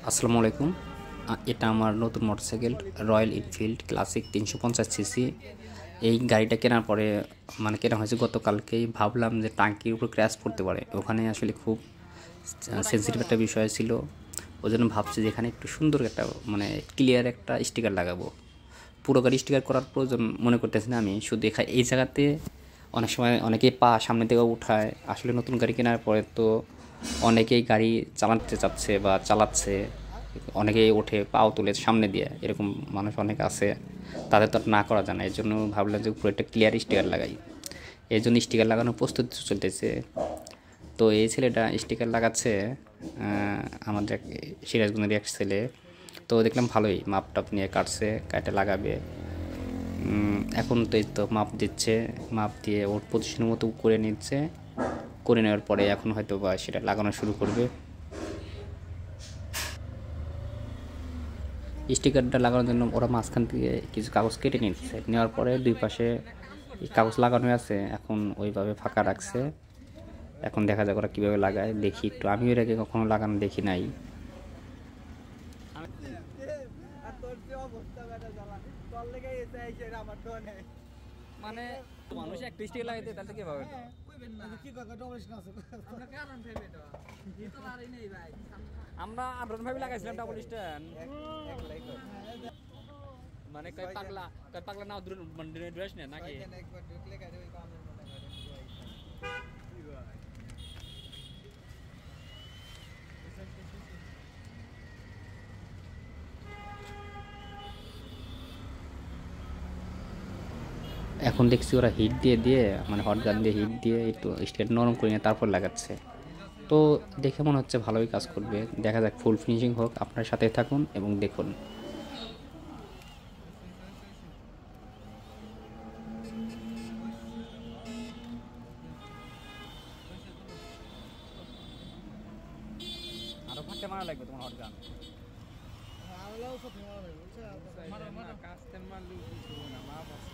আসসালামু আলাইকুম। এটা আমার নতুন motorcycle royal Enfield classic 350 CC. এই গাড়িটা কেনার পরে মানে কেনা হয়েছে গতকালকেই। ভাবলাম যে টাঙ্কির উপর ক্র্যাশ পড়তে পারে, ওখানে আসলে খুব সেন্সিটিভ একটা বিষয় ছিল। ওই জন্য ভাবছি যে এখানে একটু সুন্দর একটা মানে ক্লিয়ার একটা স্টিকার লাগাবো। পুরো গাড়ি স্টিকার করার প্রয়োজন মনে করতেছি না আমি, শুধু এই জায়গাতে অনেক সময় অনেকেই পা সামনে থেকে উঠায়। আসলে নতুন গাড়ি কেনার পরে তো অনেকেই গাড়ি চালাতে চাচ্ছে বা চালাচ্ছে, অনেকেই ওঠে পাও তুলে সামনে দিয়ে, এরকম মানুষ অনেক আছে। তাদের তো আর না করা যায় না। এই জন্য ভাবলাম যে উপরে একটা ক্লিয়ার স্টিকার লাগাই। এই জন্য স্টিকার লাগানোর প্রস্তুতি চলতেছে। তো এই ছেলেটা স্টিকার লাগাচ্ছে, আমাদের সিরাজগঞ্জের এক ছেলে। তো দেখলাম ভালোই মাপ টাপ নিয়ে কাটছে, কাটে লাগাবে। এখন তো এই তো মাপ দিচ্ছে, মাপ দিয়ে ওর পজিশনের মতো করে নিচ্ছে। করে নেওয়ার পরে এখন হয়তো বা সেটা লাগানো শুরু করবে। স্টিকারটা লাগানোর জন্য ওরা মাঝখান থেকে কিছু কাগজ কেটে নিচ্ছে, নেওয়ার পরে দুই পাশে কাগজ লাগানো আছে, এখন ওইভাবে ফাঁকা রাখছে। এখন দেখা যাক ওরা কীভাবে লাগায়, দেখি একটু। আমিও এর আগে কখনো লাগানো দেখি নাই। মানে মানুষ একটা স্টিল লাগাইতে তাহলে কিভাবে আমরা আন্দোলন ভাবে লাগাইছিলাম ডাবল স্ট্যান্ড। মানে কয় পাগলা নাও দূর মানে ড্রেস নেই নাকি? এখন দেখছি ওরা হিট দিয়ে দিয়ে মানে হট গান দিয়ে হিট দিয়ে একটু স্টিকার নরম করে নিয়ে তারপর লাগাচ্ছে। তো দেখে মনে হচ্ছে ভালোই কাজ করবে। দেখা যাক, ফুল ফিনিশিং হোক। আপনার সাথে থাকুন এবং দেখুন। আরো ফাঁকে মারা লাগবে তোমার হট গান। কাস্তের মারলেও কিছু না, লাভ আছে।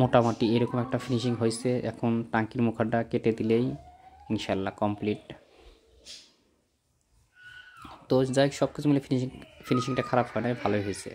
মোটামুটি এরকম একটা ফিনিশিং হয়েছে। এখন টাঙ্কির মুখাটা কেটে দিলেই ইনশাল্লাহ কমপ্লিট। তো যাই হোক, সব কিছু মিলে ফিনিশিংটা খারাপ হয় না, ভালোই হয়েছে।